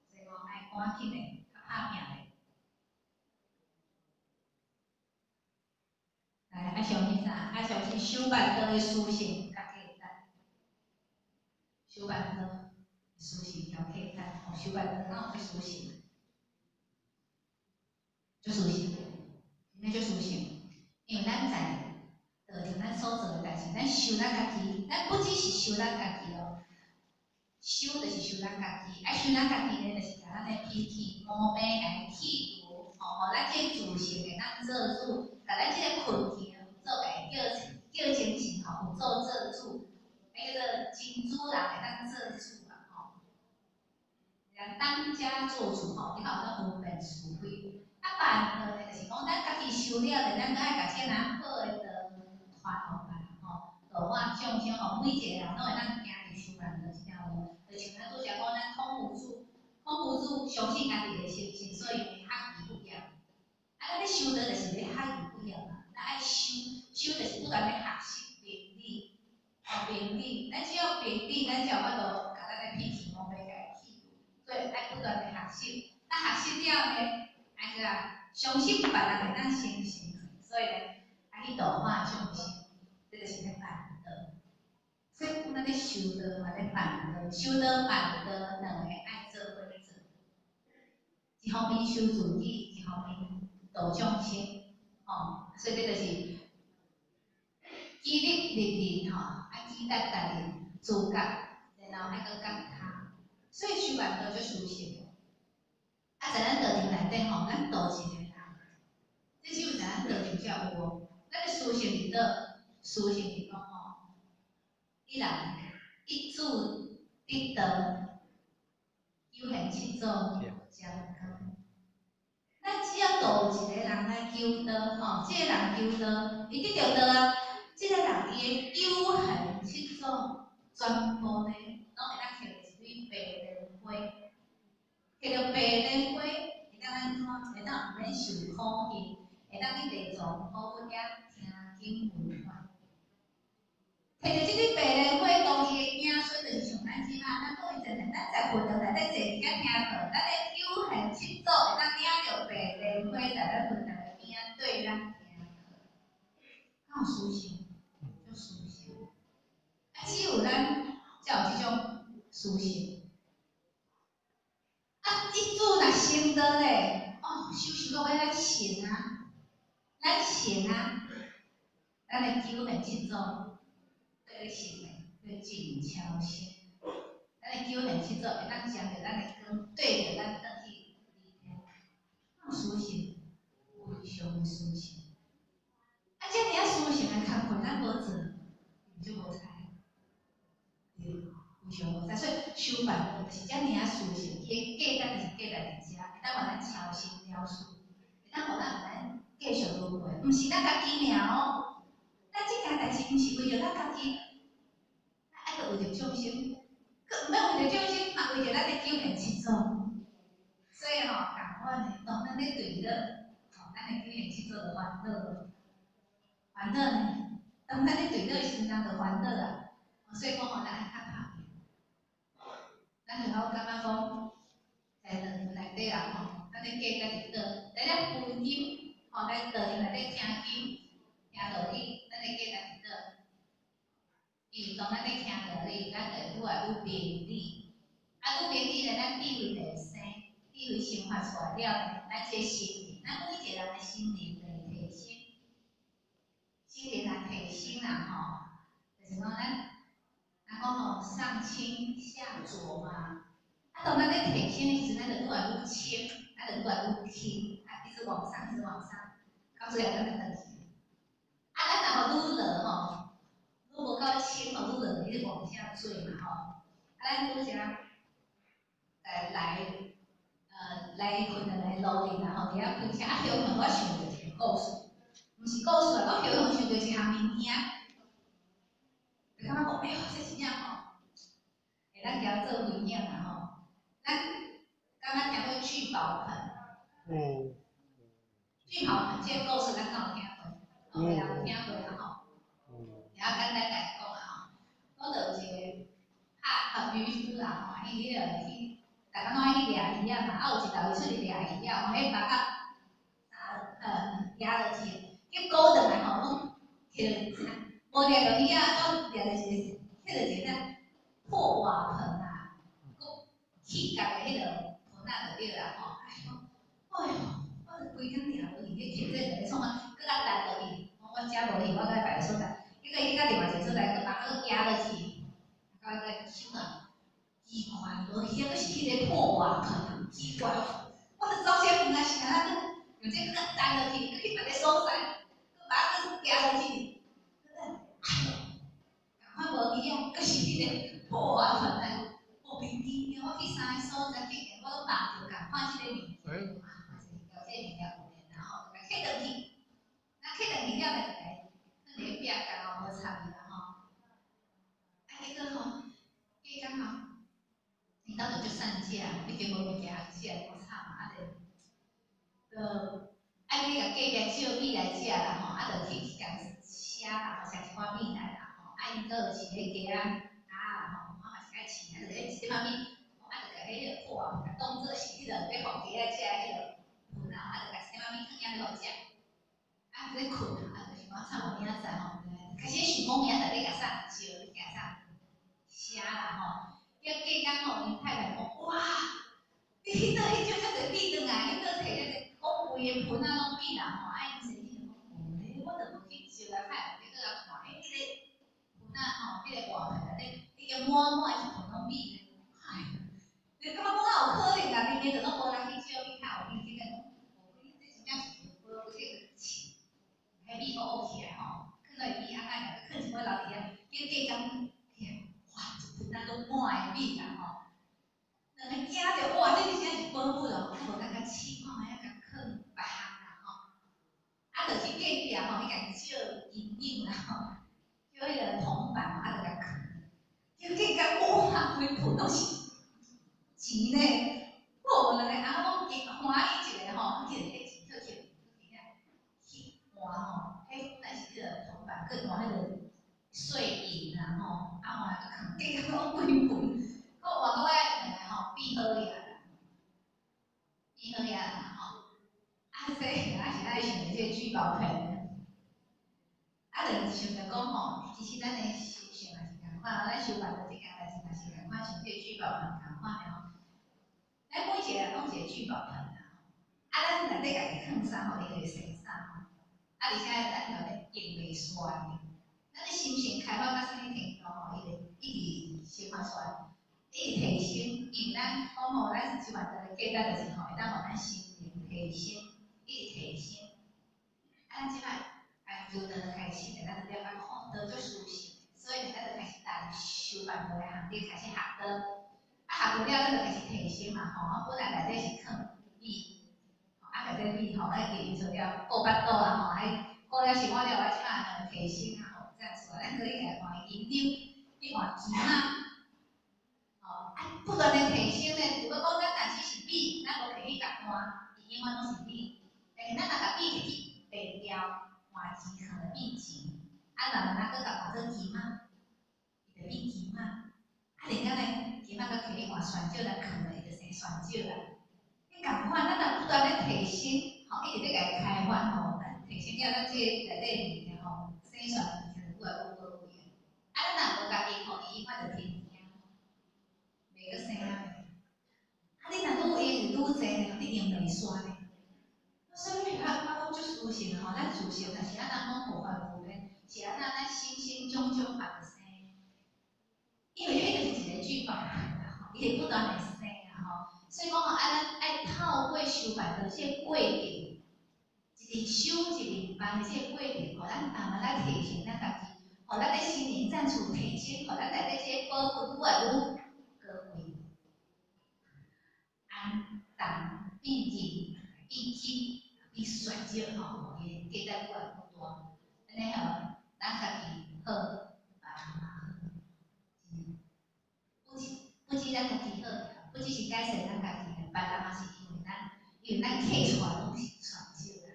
Speaker 1: 所以讲爱赶紧的，较拍拼的。来，爱相信啥？爱相信修办道的书性较简单，修办道书性较简单，哦，修办道哪有去书性？就书性，那就书性，因为咱在得着咱所做的代志，咱修咱家己，咱不只是修咱家己哦。修就是修咱家己，啊修咱家己咧，就是甲咱的脾气、毛病、甲伊气度，吼，互咱这自信会当做主，甲咱这个困境做会叫精神吼，有做主，迄叫做金主人会当做主啊，吼，让当家做主吼，你好要分辨是非。啊办呢，就是讲咱家己修了咧，咱都爱甲这人好诶的传落来，吼，道法众生吼，每一个人拢会当行入修办的这条路。就像咱拄则讲，咱空无主，空无主相信家己的心性，所以学伊不一样。啊，咱咧修道就是咧学伊不一样啊，咱爱修，修就是不断咧学习平理，哦平理，咱只要平理，咱才有法度甲咱的脾气毛病改去，所以爱不断咧学习。那学习了呢，爱个啊，相信别人会当成成，所以咧爱去度化众生，这就是咧办道。所以咱咧修道嘛咧办道，修道办道两个爱做伙做。一方面修自己，一方面度众生，吼，所以这就是激励力气吼，激励家己自觉，然后搁觉他，所以修办道就修行。在咱道场内底吼，咱道一个人，这只有在咱道场才有哦。咱个修行里头，修行里讲吼，一人一主一道，有限七种相根。咱只要度一个人来求道吼，这个人求道，伊得着道啊。这个人伊的有限七种全部呢，拢会当摕一堆白莲花，摕着白莲花，会当安怎？会当毋免受苦行，会当去地藏菩萨听经闻法。摕着即堆白莲花，当伊的子孙，就是像咱即马，咱讲伊真正咱在佛堂内底坐伫遐听课，咱的有限七祖会当领着白莲花，在咱佛堂的边仔对咱听课，敢有殊胜？就殊胜。啊，只有咱才有即种殊胜。啊，一主若成道咧，哦，修到尾咱成啊，咱成啊，咱的九限七祖。对成的，对静悄声。咱的九限七祖会当将着咱的光对着咱转去离开，殊胜，非常的殊胜。啊，这尔殊胜的工课咱无做，就无才，对，非常无才。所以修办道就是这尔殊胜，伊的价值就是价值伫遮，会当互咱超生了事，会当互咱继续轮回，毋是咱家己尔哦。咱即件代志毋是为着咱家己。爱个为着众生，佮毋免为着众生，嘛为着咱的九限七祖。所以吼，共款的，当咱咧对乐，吼，咱的九限七祖就烦恼，烦恼呢，当咱咧对乐时阵，咱就烦恼啦。所以讲吼，咱爱较拍拼，咱就好感觉讲，在道场内底啦吼，咱咧计较伫倒，咱咧分金，吼，在道场内底听经、听道理，咱咧计较伫倒。伊当咱咧听道理，咱就愈来愈明理。啊，愈明理咧，咱智慧就会生，智慧生发出来了，咱这心灵，咱每一个人的心灵就会提升。心灵若提升啦吼，就是讲咱讲吼上清下浊嘛。啊，当咱咧提升的时阵，咱就愈来愈轻，咱就愈来愈轻，啊，一直往上，一直往上，到最后咱就等去。啊，咱若愈落吼。愈无够深吼，愈落去往下坠嘛吼。啊，咱拄则来困难来路里啦吼，伫遐开车啊，后头我想到一个故事，毋是故事啦，我后头想到一项物件，就感觉讲，哎哟，这真正吼，会咱家做危险啦吼。咱刚刚听过聚宝盆，聚宝盆这个故事咱敢有听过？有啦，有听过啦吼。然后简单来讲啊吼，我就有一个渔夫啦吼，伊迄个去，逐工拢爱去掠鱼啊嘛，啊有一道伊出去掠鱼啊，迄网掠落去，结果倒来吼，拢摕着无掠着鱼啊，拢掠着一个，迄个一个破瓦盆啊，佫起角的迄个盆啊就对啦吼，哎哟，我就规工掠落去，迄摕这个创啊，佫甲弹落去，我遮无去，我甲别个所在。迄个伊甲另外一个所在，佮把佮压落去，到个手啊，奇怪，落去啊，佮是迄个破瓦盆，奇怪，我著走些门啊，是安那用这个弹落去，佮去别个所在，佮把佮压落去，哎哟，无去啊，佮是迄个破瓦盆啊，莫名其妙，我去啥个所在去，我拢梦着共看即个物件，哇，这个物件有咧，然后甲摕落去，那摕落去了来。你壁甲哦，无插伊啦吼，啊结果吼，计刚好，因兜就足善食，毕竟无物件食，无惨嘛，啊就爱去甲隔壁借米来食啦吼，啊就去共写啦，写一寡米来啦吼，啊因倒是迄鸡啊啦吼，我嘛是爱饲，啊就迄一点仔米，啊就甲迄个破啊，甲当做是迄个要互鸡仔食迄个盆啊，啊就甲一点仔米放遐落食，啊咧困啊。我差无明仔载吼，开始想讲明仔载你甲啥烧，你甲啥写啦吼。结果讲吼，因太太讲，哇，你迄倒迄种遮侪米转来规个盆啊拢比啦吼，啊，因生气就讲，我都无去烧来歹，你搁来看，迄个盆啊吼，迄个外盆内底，迄个满满一盆拢米咧，哎，你感觉讲啊有可能啊，明明就拢无人去烧米，较有米，这个，这真正是无有这个气，迄米乌乌起来吼，看到伊米啊啊，看一尾老弟啊，叫隔工起，哇，一盆啊都满的米啦吼。两个惊着，哇！这真正是宝物咯，啊，无咱甲试看卖，啊，甲放别项啦吼，啊，就去隔壁吼，去甲借银印啦吼，叫迄个铜板啊，就甲放，叫隔工哇，规盆拢是钱呢，好两个阿某极欢喜一个吼，去摕迄钱摕去换吼，迄本来是迄个铜板，去换迄个碎银啦吼，啊换去放，结果拢规盆，我换到我两个吼闭好呀。伊好呀啦吼，啊说啊是爱想即个聚宝盆，啊就想着讲吼，其实咱的修行也是共款，咱修办的即件代志也是共款，像即个聚宝盆共款的吼。咱每一个人拢一个聚宝盆啦，啊咱内底家己放啥吼，伊就会生啥吼，啊而且咱内底用袂衰的，咱的心性开发到啥物程度吼，伊就一直生发出来。一直提升，因为咱讲吼，咱即款的价值就是吼，会当互咱心灵提升，一直提升。啊，咱即摆由得开始，咱就了解吼，得做修行，所以咱就开始踏入修办道的行列，开始学道。啊，学道了，咱就开始提升嘛吼。啊，本来内底是藏米，啊，内底米吼，咱给伊做了顾巴肚啦吼，还顾了生活了，我即摆就提升啊吼，这样子，咱可以来换银两，去换钱啊。哦，啊，不断的提升咧，如果讲咱但只是米，咱无摕去甲换，伊永远拢是米。但是咱若甲米摕去卖掉，换钱可能米钱，啊，然后咱搁甲换做钱嘛，伊就变钱嘛。啊，另外咧，钱仔搁摕去换泉酒来藏咧，伊就生泉酒啦。你共款，咱若不断咧提升，吼，一直咧甲伊开发吼，咱提升了咱即个内底物件吼，生泉物件就愈来愈宝贵。啊，咱若无家己吼，伊永远就天。袂个生啊！啊，你若愈用愈济呢，你用袂煞呢。所以我讲做修行吼，咱自性就是安那讲佛法无咧，是安那咱心心种种法的生。因为迄就是一个聚宝盆啦吼，伊会不断的生啊吼。所以讲吼，咱爱透过修办的这个过程，一直修一直办的这个过程，互咱慢慢来提升咱家己，互咱的心灵暂处提升，互咱内底这个宝物愈来愈高贵。安淡、平静、平气、比选择吼，伊价值愈来愈大。安尼吼，咱家己好，别人嘛好，不止咱家己好，不只是改善咱家己，别人嘛是因为咱客出来拢是选择啦，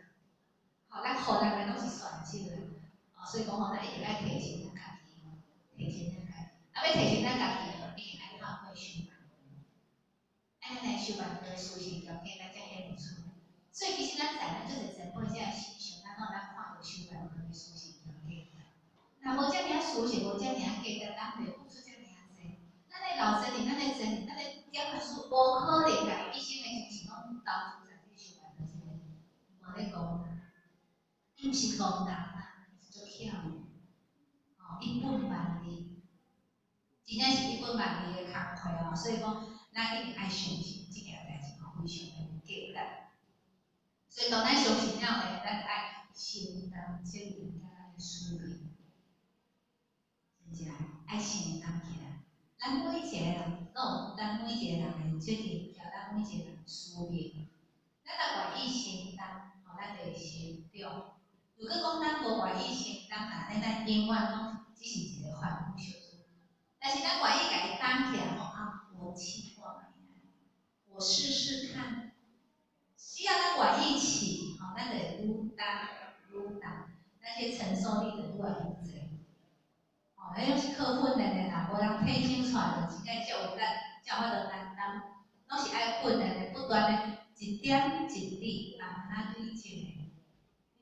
Speaker 1: 吼，咱互人的拢是选择啦，哦，所以讲吼，咱一定爱提升咱家己，提升咱家己，啊，要提升咱家己吼，一定爱透过修。咱来修办个修行条件，咱才显露出。所以其实咱知咱就是前辈这心想，咱看到修办个修行条件。若无遮尔修行，无遮尔价值，咱袂付出遮尔济。咱的老真理，咱的真理，咱的点本书，无可能家己一生的精神拢投注在这修办个这个，无咧讲，伊毋是戆人啦，是做巧的，哦，一本万利，真正是一本万利的工课哦。所以讲。咱一定爱相信这件代志吼，非常的价值。所以当咱相信了咧，咱爱承担责任，甲咱的使命，真正爱承担起来。咱每一个人都有咱每一个人的责任，甲咱每一个人的使命。咱若愿意承担，吼，咱就会成长。如果讲咱无愿意承担，那咱永远拢只是一个凡夫俗子。但是咱愿意家己担起来，吼啊，我去。我试试看，需要咱愿意起，吼，咱就愈担愈担，那些承受力就愈来愈济。哦，咱要是靠训练的啦，无人体现出来，就真正叫有咱叫法度担当，拢是爱训练的，不断的一点一滴，慢慢啊累积的，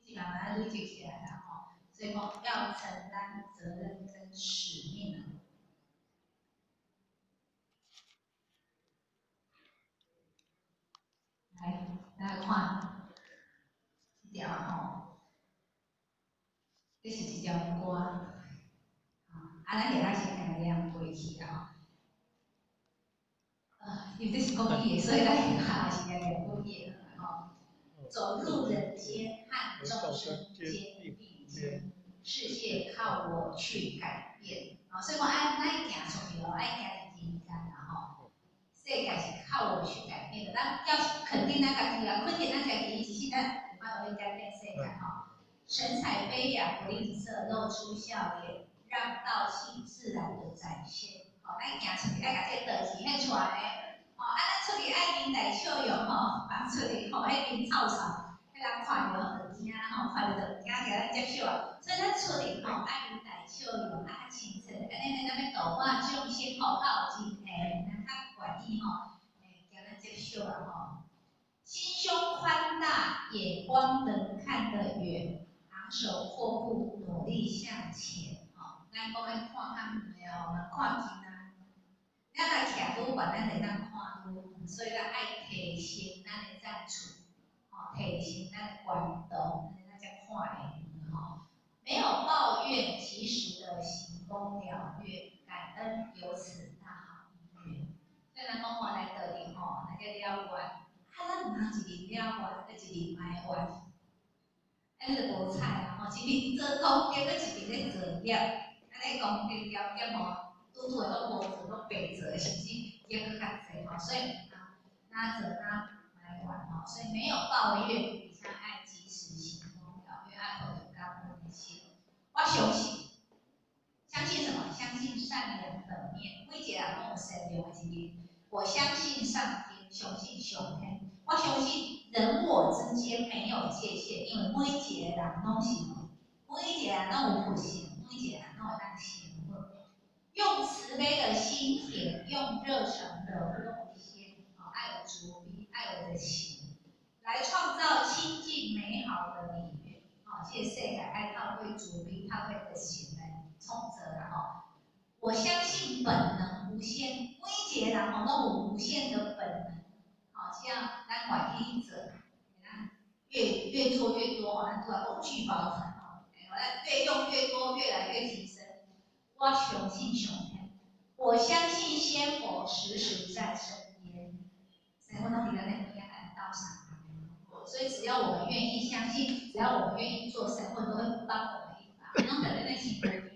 Speaker 1: 你是慢慢累积起来的吼。所以讲要承担责任跟使命啊。来看，条歌，咱下下先家念背去啊。因为这是公益，所以咱下是家念公益吼。走入人间和众生间并肩，世界靠我去改变。所以讲咱行出去爱行人间啦吼。世界是靠我去改变的，咱要肯定咱家己啊，肯定咱家己，其实咱有办法去改变世界吼。神采飞扬，不吝啬，露出笑脸，让道气自然的展现。咱行出去爱把这个道气献出来。咱出去爱面带笑容放出去迄边草草，迄人看着就惊看着就惊着咱接受啊。所以咱出去爱面带笑容，爱清澈，安尼咱要度化众生较有智慧，咱较愿意叫咱接受啊心胸宽大，眼光能看得远，昂首阔步，努力向前。咱讲要看较远看近啊。咱来徛愈悬，咱会当看愈远，所以咱爱提升咱的赞处，提升咱的观度，咱才看会远没有抱怨，及时的行功了愿，感恩由此大好姻缘。所以咱讲话来道理咱叫了愿，咱唔通一日了愿，一日卖愿，安尼就无彩啦一日做功德，搁一日咧做业，安尼功德了业拄拄的都无做，都白做，甚至也搁较济所以哪做哪卖愿所以没有抱怨，而且爱及时行功了愿，爱抱着感恩的心。我相信，相信什么？相信善良本面，每一个人拢有善良的一面。我相信上天，相信上天。我相信人我之间没有界限，因为每一个人拢是，每一个人拢有佛性，每一个人拢有当行佛。用慈悲的心田，用热诚的肉心，爱的主笔，爱我的心，来创造清净美好的理念。这个世界爱透过主笔，透过的心来创造啦我相信本能无限，每一个人都有无限的本能。这样咱愿意做，越做越多，咱都要聚宝盆咱越用越多，越来越提升。我相信上天，我相信仙佛时时在身边，神佛都伫咱的边来道上。所以只要我们愿意相信，只要我们愿意做，神佛都会帮我们一把。那等在心里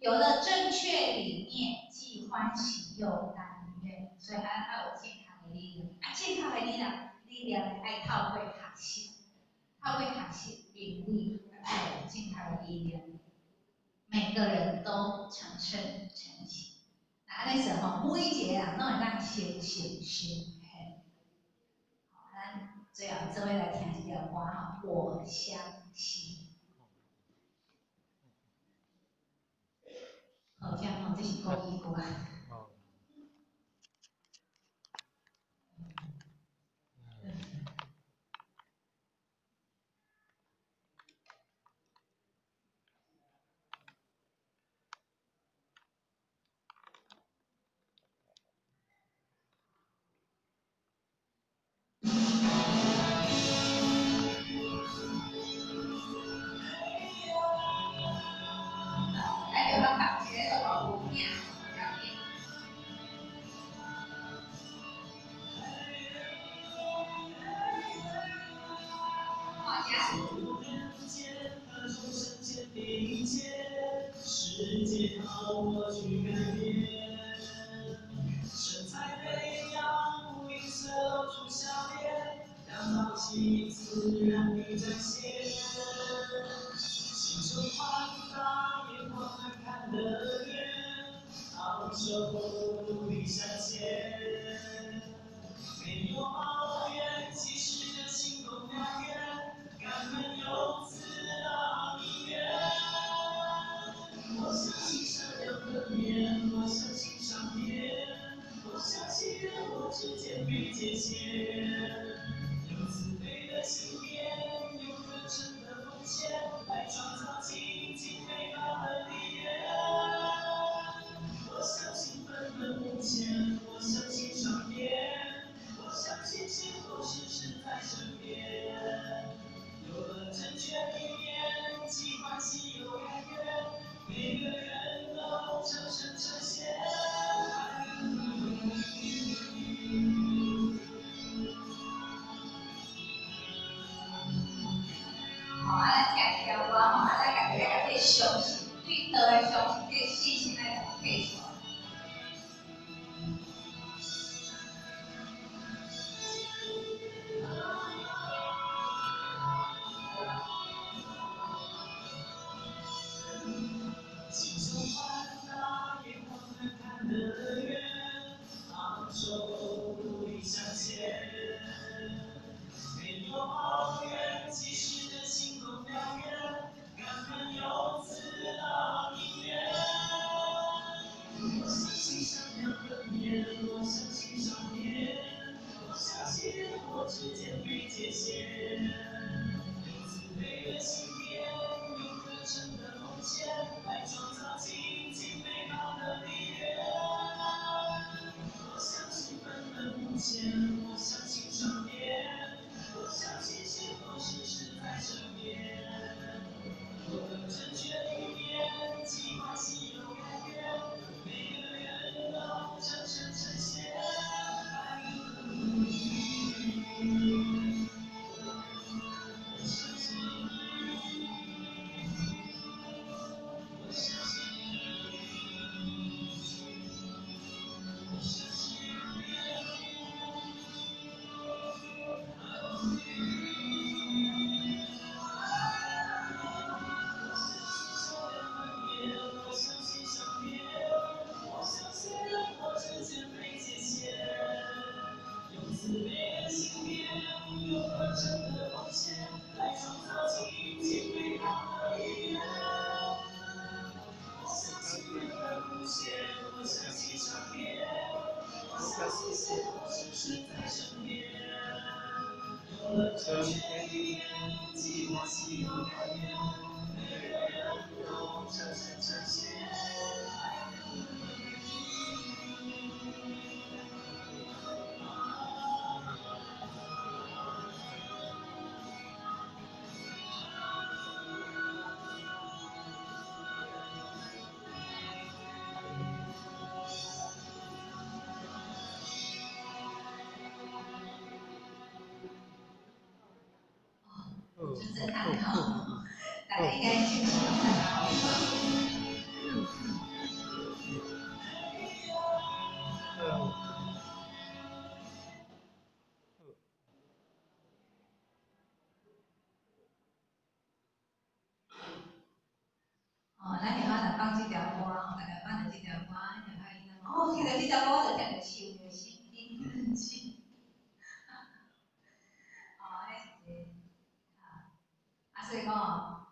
Speaker 1: 有了正确理念，既欢喜又甘愿，所以爱有健康的力量。健康的力量爱透过学习，透过学习领力，爱有健康的力量。每个人都成圣成贤，那时候每一个人拢会当修。好，咱最后这位来听一条歌我相信。好听这是公益歌。世界靠我去改变，身材飞扬，不吝啬露出笑脸，让好气自然地展现。心胸宽大，眼光能看得远，昂首努力向前。没有抱怨，及时的行动了愿，感恩由此到姻缘。我相信善良的面，我相信上天，我相信人我之间没界限。有慈悲的心田，有热忱的奉献，来创造清净美好的理念。我相信本能无限，我相信上天，我相信幸福时时在身边。有了正确理念，既欢喜又甘愿。来相信，信心来配合。就震撼到，大家应该记得哦，咱台湾人放这条歌，大家放着这条歌，哦，听到这条歌就听着唱着心惊气。哦，迄是一个所以讲，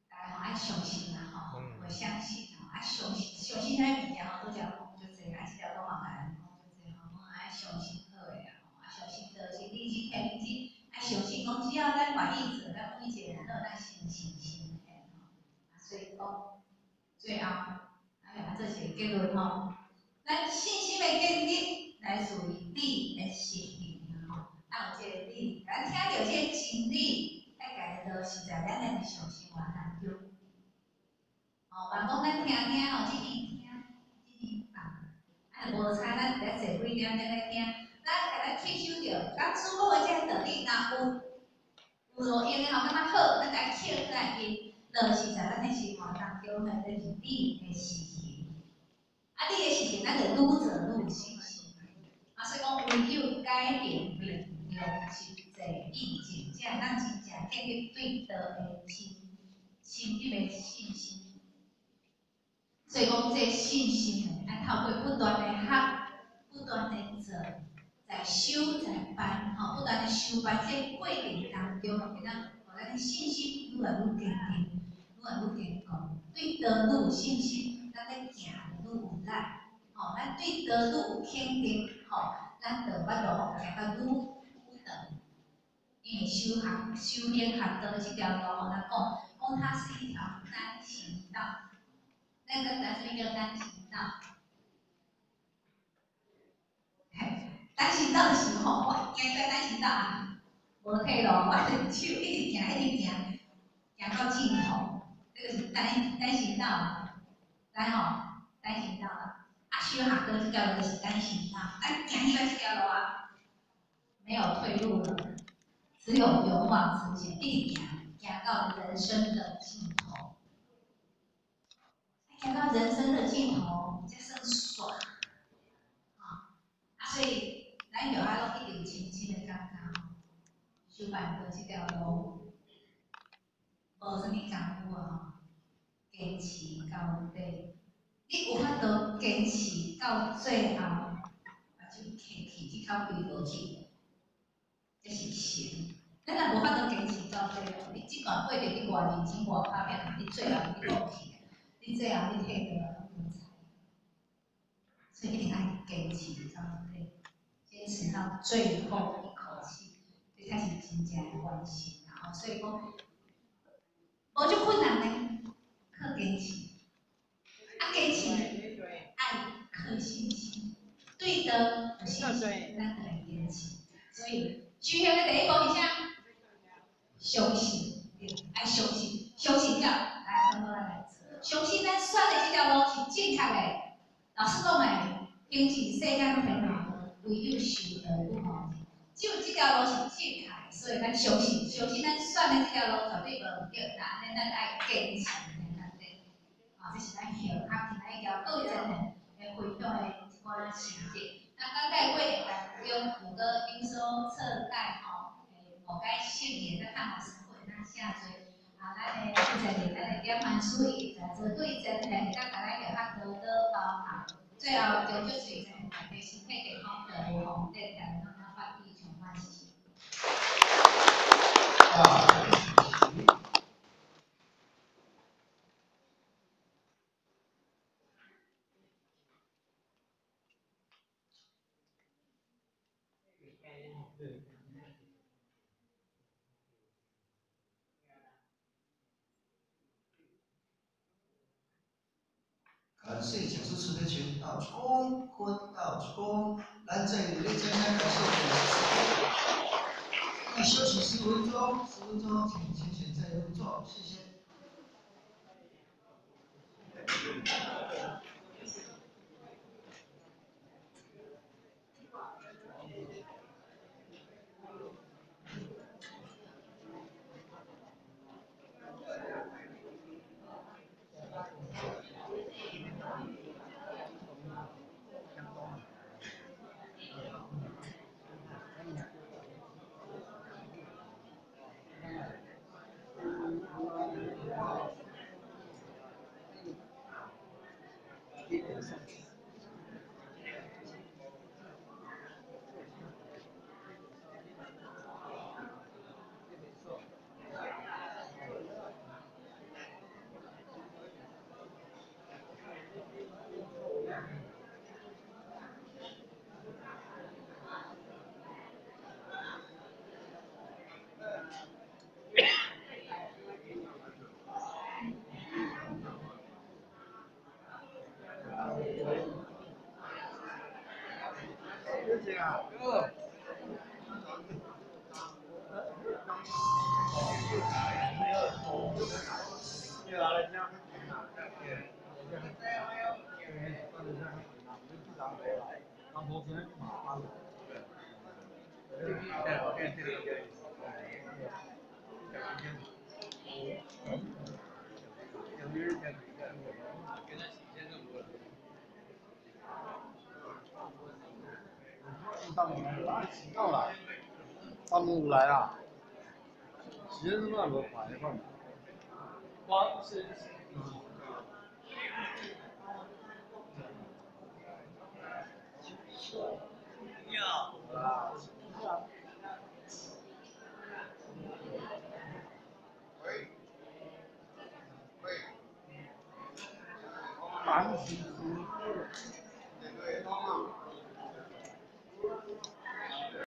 Speaker 1: 大家爱相信啦吼，我相信吼，相信遐物件吼，拄则讲就济，这条歌嘛来讲就济吼，爱相信好诶啦，相信倒是你去听你相信讲只要咱愿意做，咱每一个人都有咱信心诶吼，所以讲最后，做一个结论吼，咱信心诶建立来自于你诶信念吼，有这个理，咱听到这个真理。就是在咱的日常生活当中，哦，人讲咱听吼，这边听，这边放，无差咱伫咧坐几点钟咧听，咱甲咱吸收着，咱主讲的这个道理，若有路用的吼，感觉好，咱甲吸出来去，就是在咱的生活当中，就是你的事情。你的事情，咱就愈做愈有信心。所以讲，唯有改变面用实际印证，才咱真正建立对道的心里的信心。所以讲，这信心要透过不断的学，不断的做，在修在班，不断的修班，这过程当中，会当互咱的信心愈来愈坚定，愈来愈坚固，对道愈有信心，咱咧行愈有力。咱对道愈有肯定，咱就巴度行到愈长。因为修行学道这条路，咱讲它是一条单行道。那个咱是一个单行道。单行道的时候，我行在单行道啊，无退路，我就手一直行，行到尽头。这个是单行道，然后单行道啊。修行道这条路就是单行道，咱行起来这条路啊，没有退路了，只有勇往直前，一直行到人生的尽头。看到人生的尽头，才算爽啊！所以咱后仔拢一定深深的感觉，修办过这条路，无啥物功夫啊，坚持到底。你有法度坚持到最后，把这客气这口气落去，这是神。咱若无法度坚持到最后，你即段过着你偌认真偌打拼，你最后你落去，你最后你退倒来拢无采。所以一定要坚持到底，坚持到最后一口气，这才是真正的完成。然后，所以讲，无足困难呢，靠坚持。啊，坚持爱靠信心，对的有信心，咱就会坚持。所以修行的第一步是啥？相信，爱相信，相信了，来，咱来做。相信咱选的这条路是正确的。老师讲的，经济世间的烦恼，唯有修而不忘。只有这条路是正确的，所以咱相信，相信咱选的这条路绝对无对，那安尼咱爱坚持。啊，这是咱后学今一条各位真人来分享的一寡情节。那刚在过程当中，有个应收册贷吼，某该姓名在看老师会那下追。啊，咱的负责人，咱的点完书伊在做对真人，甲大家叫较多多包涵。最后终究是大家身体健康的无红对台，让他发地球欢喜。
Speaker 3: 感谢讲师慈悲群到冲坤到冲，咱这里认真感谢那休息10分钟，10分钟，请选在入座，谢谢。
Speaker 4: 到了，他们来了，鞋子那么快放。光是。繁殖。